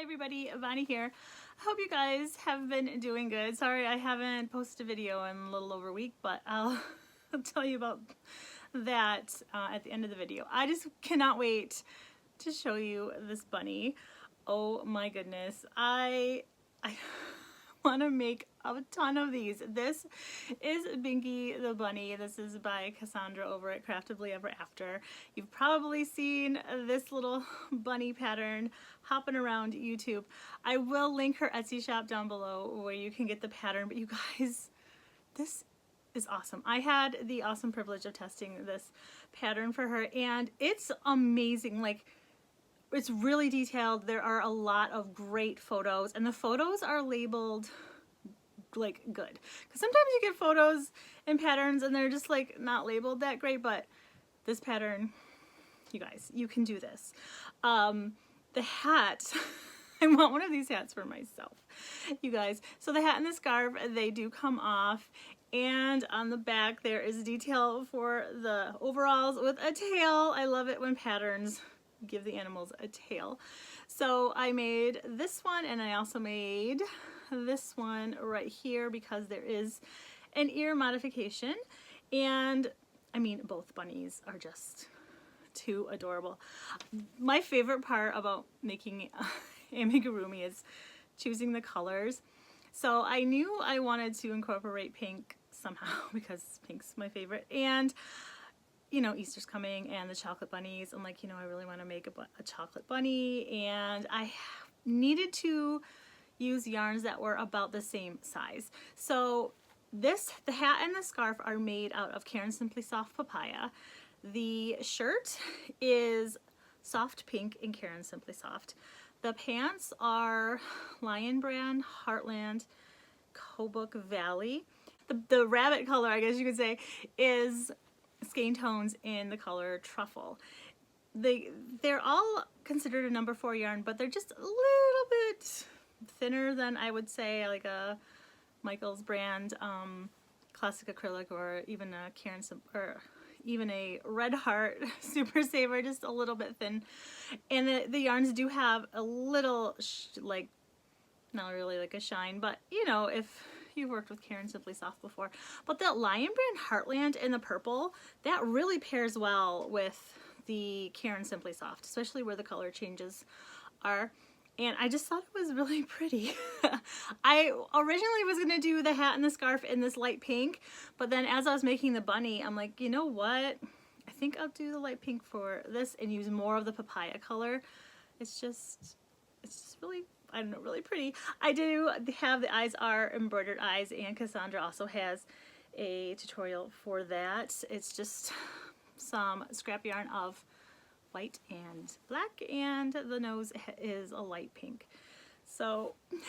everybody, Bonnie here. I hope you guys have been doing good. Sorry I haven't posted a video in a little over a week, but I'll tell you about that at the end of the video. I just cannot wait to show you this bunny. Oh my goodness. I want to make a ton of these. This is Binky the Bunny. This is by Cassandra over at Craftably Ever After. You've probably seen this little bunny pattern hopping around YouTube. I will link her Etsy shop down below where you can get the pattern, but you guys, this is awesome. I had the awesome privilege of testing this pattern for her and it's amazing. Like, it's really detailed. There are a lot of great photos and the photos are labeled like good, because sometimes you get photos and patterns and they're just like not labeled that great, but this pattern, you guys, you can do this. The hat, I want one of these hats for myself, you guys. So the hat and the scarf, they do come off, and on the back there is detail for the overalls with a tail. I love it when patterns give the animals a tail. So I made this one, and I also made this one right here because there is an ear modification. And I mean, both bunnies are just too adorable. My favorite part about making amigurumi is choosing the colors. So I knew I wanted to incorporate pink somehow because pink's my favorite, and you know, Easter's coming and the chocolate bunnies. I'm like, you know, I really want to make a chocolate bunny, and I needed to use yarns that were about the same size. So the hat and the scarf are made out of Caron Simply Soft Papaya. The shirt is soft pink in Caron Simply Soft. The pants are Lion Brand, Heartland, Kobuk Valley. The rabbit color, I guess you could say, is skein tones in the color Truffle. They're all considered a number 4 yarn, but they're just a little bit thinner than I would say like a Michael's brand classic acrylic, or even a or even a Red Heart Super Saver, just a little bit thin. And the yarns do have a little like, not really like a shine, but you know, if you've worked with Caron Simply Soft before. But that Lion Brand Heartland in the purple, that really pairs well with the Caron Simply Soft, especially where the color changes are. And I just thought it was really pretty. I originally was gonna do the hat and the scarf in this light pink, but then as I was making the bunny, I'm like, you know what? I think I'll do the light pink for this and use more of the papaya color. It's just really, I don't know, really pretty. I do have the eyes are embroidered eyes, and Cassandra also has a tutorial for that. It's just some scrap yarn of white and black, and the nose is a light pink. So yeah,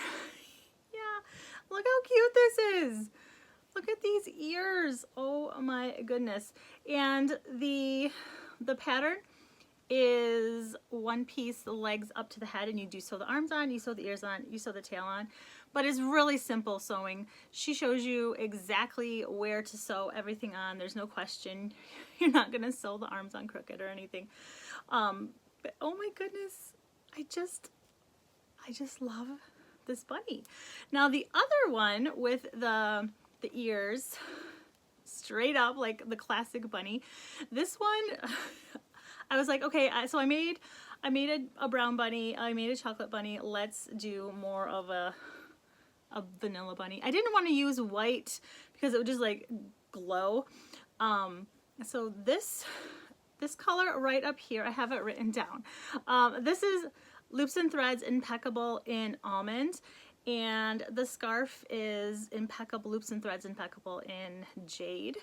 look how cute this is. Look at these ears. Oh my goodness. And the pattern is one piece, the legs up to the head, and you do sew the arms on, you sew the ears on, you sew the tail on. But it's really simple sewing. She shows you exactly where to sew everything on. There's no question. You're not gonna sew the arms on crooked or anything. But oh my goodness, I just love this bunny. Now the other one with the ears straight up like the classic bunny, this one I was like, okay, so I made a brown bunny, I made a chocolate bunny, let's do more of a vanilla bunny. I didn't want to use white because it would just like glow. So this color right up here, I have it written down. This is Loops and Threads Impeccable in Almond, and the scarf is Impeccable Loops and Threads Impeccable in Jade.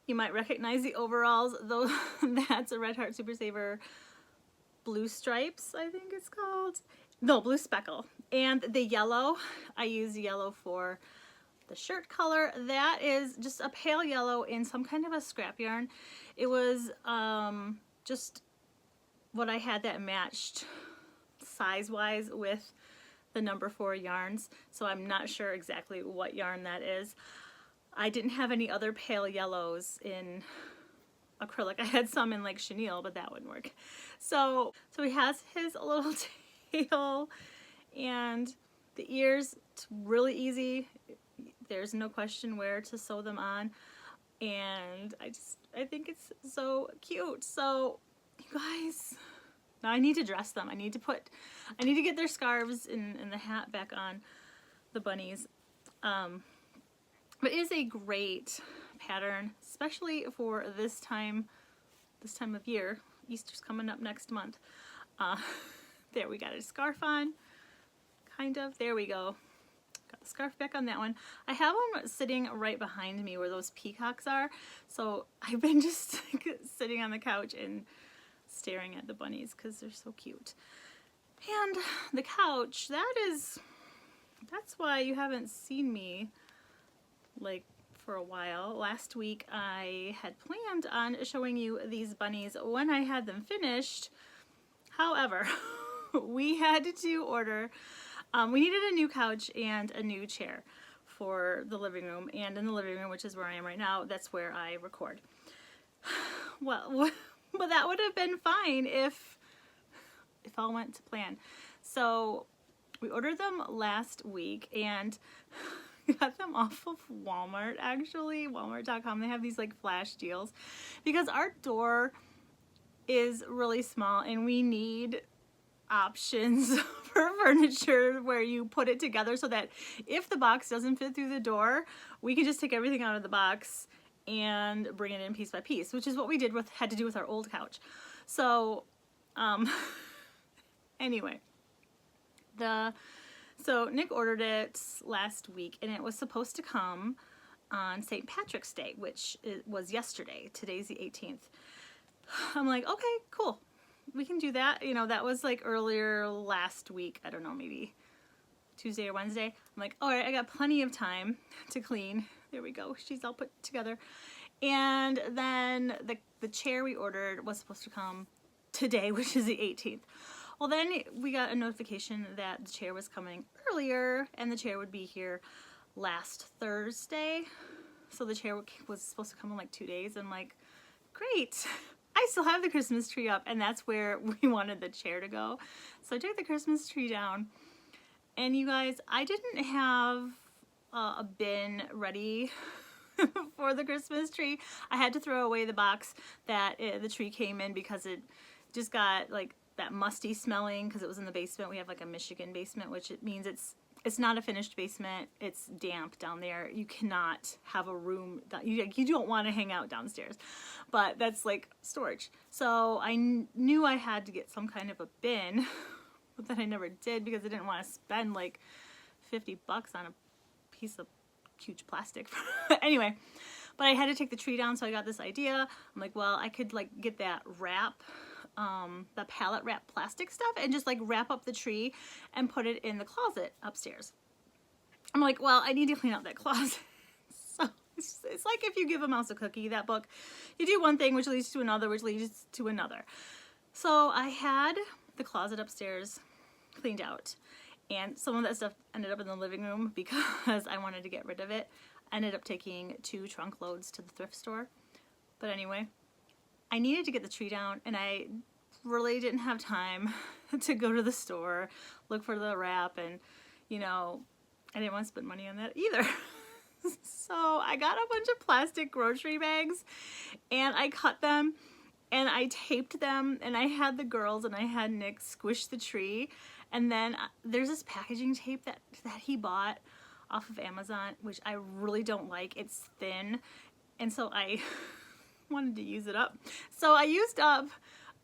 You might recognize the overalls, though. That's a Red Heart Super Saver Blue Stripes, I think it's called. No, Blue Speckle. And the yellow, I use yellow for the shirt color. That is just a pale yellow in some kind of a scrap yarn. It was just what I had that matched size-wise with the number 4 yarns, so I'm not sure exactly what yarn that is. I didn't have any other pale yellows in acrylic. I had some in like chenille, but that wouldn't work. So he has his little tail And the ears, it's really easy. There's no question where to sew them on. And I think it's so cute. So you guys, now I need to dress them. I need to get their scarves and the hat back on the bunnies. But it is a great pattern, especially for this time of year. Easter's coming up next month. There, we got a scarf on, kind of. There we go. Got the scarf back on that one. I have them sitting right behind me where those peacocks are. So I've been just sitting on the couch and staring at the bunnies because they're so cute. And the couch, that's why you haven't seen me like for a while. Last week I had planned on showing you these bunnies when I had them finished. However, we had to order, we needed a new couch and a new chair for the living room, and in the living room, which is where I am right now, that's where I record. Well, but that would have been fine if all went to plan. So we ordered them last week and got them off of Walmart, actually, walmart.com. They have these like flash deals because our door is really small and we need options for furniture where you put it together so that if the box doesn't fit through the door, we can just take everything out of the box and bring it in piece by piece, which is what we had to do with our old couch. So anyway, so Nick ordered it last week and it was supposed to come on St. Patrick's Day, which was yesterday. Today's the 18th. I'm like, okay, cool. We can do that. You know, that was like earlier last week. I don't know, maybe Tuesday or Wednesday. I'm like, all right, I got plenty of time to clean. There we go. She's all put together. And then the chair we ordered was supposed to come today, which is the 18th. Well, then we got a notification that the chair was coming earlier and the chair would be here last Thursday. So the chair was supposed to come in like 2 days. I'm like, great. I still have the Christmas tree up, and that's where we wanted the chair to go. So I took the Christmas tree down, and you guys, I didn't have a bin ready for the Christmas tree. I had to throw away the box that the tree came in because it just got like that musty smelling because it was in the basement. We have like a Michigan basement, which it means it's not a finished basement. It's damp down there. You cannot have a room that you don't want to hang out downstairs, but that's like storage. So I knew I had to get some kind of a bin, but then I never did because I didn't want to spend like $50 on a piece of huge plastic. Anyway, but I had to take the tree down, so I got this idea. I'm like, well, I could like get that wrap, the pallet wrap plastic stuff and just like wrap up the tree and put it in the closet upstairs. I'm like, well, I need to clean out that closet. So it's like if you give a mouse a cookie, that book, you do one thing which leads to another, which leads to another. So I had the closet upstairs cleaned out and some of that stuff ended up in the living room because I wanted to get rid of it. I ended up taking 2 trunk loads to the thrift store. But anyway, I needed to get the tree down and I really didn't have time to go to the store, look for the wrap, and you know, I didn't want to spend money on that either. So I got a bunch of plastic grocery bags and I cut them and I taped them and I had the girls and I had Nick squish the tree, and then there's this packaging tape that he bought off of Amazon, which I really don't like. It's thin, and so I wanted to use it up. So I used up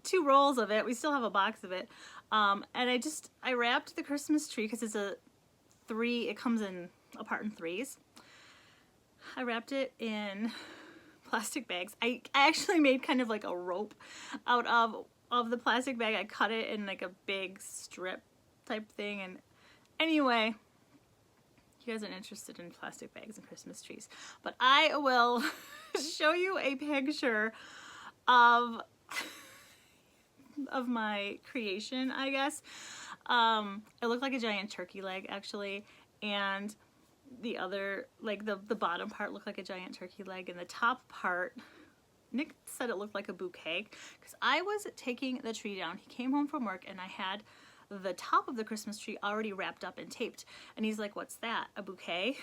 2 rolls of it. We still have a box of it. And I wrapped the Christmas tree because it's a 3, it comes in apart in 3s. I wrapped it in plastic bags. I actually made kind of like a rope out of the plastic bag. I cut it in like a big strip type thing. And anyway, you guys aren't interested in plastic bags and Christmas trees, but I will show you a picture of my creation, I guess. It looked like a giant turkey leg actually, and the other, like the bottom part looked like a giant turkey leg, and the top part, Nick said it looked like a bouquet because I was taking the tree down. He came home from work and I had the top of the Christmas tree already wrapped up and taped. And he's like, "What's that? A bouquet?"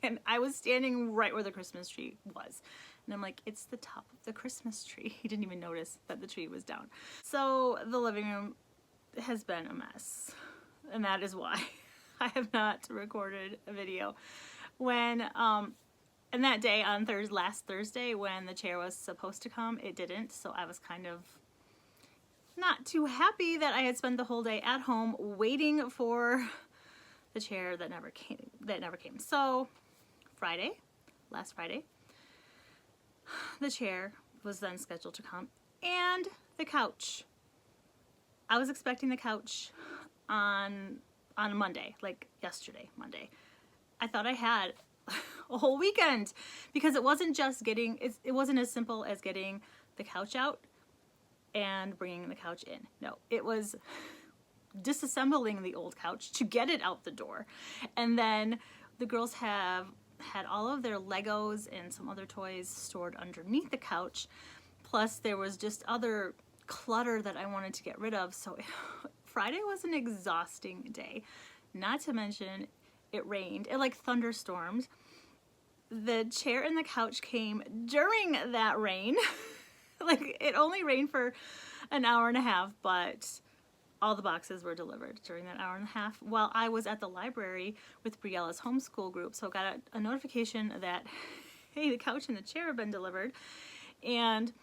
And I was standing right where the Christmas tree was. And I'm like, "It's the top of the Christmas tree." He didn't even notice that the tree was down. So the living room has been a mess. And that is why I have not recorded a video. When, and that day on last Thursday when the chair was supposed to come, it didn't. So I was kind of not too happy that I had spent the whole day at home waiting for the chair that never came. So last Friday, the chair was then scheduled to come, and the couch. I was expecting the couch on Monday, like yesterday, Monday. I thought I had a whole weekend, because it wasn't just getting, it wasn't as simple as getting the couch out and bringing the couch in. No, it was disassembling the old couch to get it out the door. And then the girls have had all of their Legos and some other toys stored underneath the couch. Plus there was just other clutter that I wanted to get rid of. So Friday was an exhausting day. Not to mention it rained. It like thunderstormed. The chair and the couch came during that rain. Like, it only rained for an hour and a half, but all the boxes were delivered during that hour and a half while I was at the library with Briella's homeschool group. So I got a notification that, hey, the couch and the chair have been delivered. And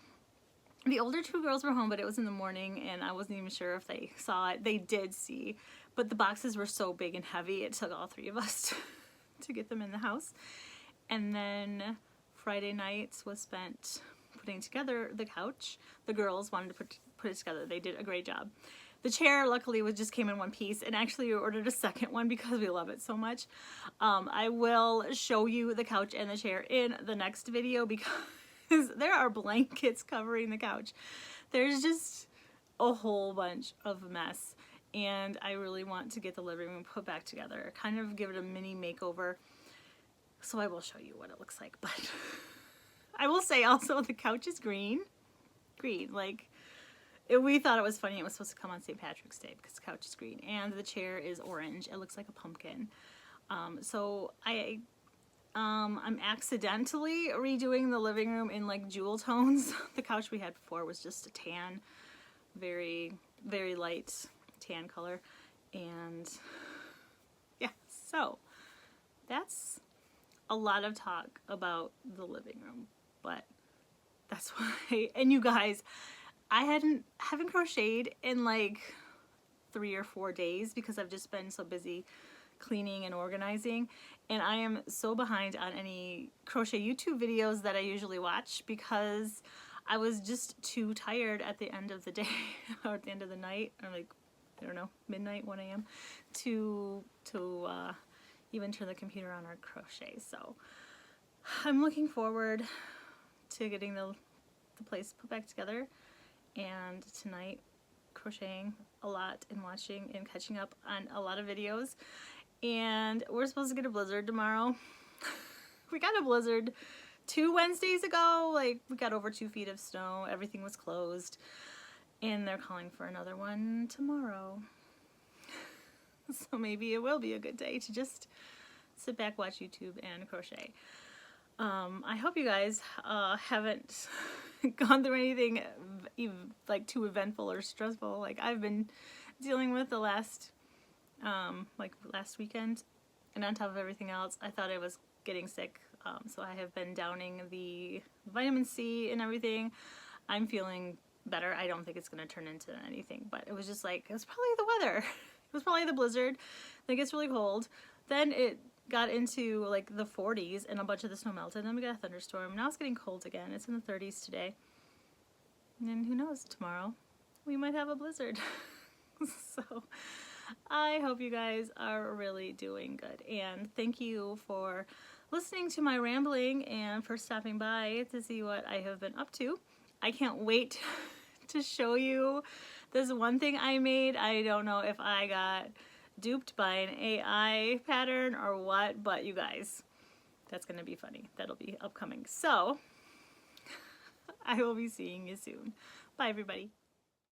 the older two girls were home, but it was in the morning, and I wasn't even sure if they saw it. They did see, but the boxes were so big and heavy, it took all three of us to get them in the house. And then Friday night was spent putting together the couch. The girls wanted to put it together. They did a great job. The chair, luckily, just came in one piece, and actually we ordered a second one because we love it so much. I will show you the couch and the chair in the next video because there are blankets covering the couch. There's just a whole bunch of mess, and I really want to get the living room put back together, kind of give it a mini makeover. So I will show you what it looks like, but I will say also the couch is green, like we thought it was funny. It was supposed to come on St. Patrick's Day because the couch is green, and the chair is orange. It looks like a pumpkin. So I'm accidentally redoing the living room in like jewel tones. The couch we had before was just a tan, very, very light tan color. And yeah, so that's a lot of talk about the living room, but that's why. And you guys, I haven't crocheted in like 3 or 4 days because I've just been so busy cleaning and organizing, and I am so behind on any crochet YouTube videos that I usually watch because I was just too tired at the end of the day or at the end of the night, or like, I don't know, midnight, 1 a.m. to even turn the computer on or crochet. So I'm looking forward to getting the place put back together, and tonight crocheting a lot and watching and catching up on a lot of videos. And we're supposed to get a blizzard tomorrow. We got a blizzard 2 Wednesdays ago. Like, we got over 2 feet of snow. Everything was closed, and they're calling for another one tomorrow. So maybe it will be a good day to just sit back, watch YouTube, and crochet. I hope you guys haven't gone through anything like too eventful or stressful like I've been dealing with the last weekend. And on top of everything else, I thought I was getting sick, so I have been downing the vitamin C and everything. I'm feeling better. I don't think it's going to turn into anything, but it was just like, it was probably the weather. It was probably the blizzard. Then it gets really cold. Then it got into like the 40s and a bunch of the snow melted. Then we got a thunderstorm. Now it's getting cold again. It's in the 30s today. And then who knows, tomorrow we might have a blizzard. So I hope you guys are really doing good. And thank you for listening to my rambling and for stopping by to see what I have been up to. I can't wait to show you this one thing I made. I don't know if I got duped by an AI pattern or what, but you guys, that's going to be funny. That'll be upcoming. So I will be seeing you soon. Bye, everybody.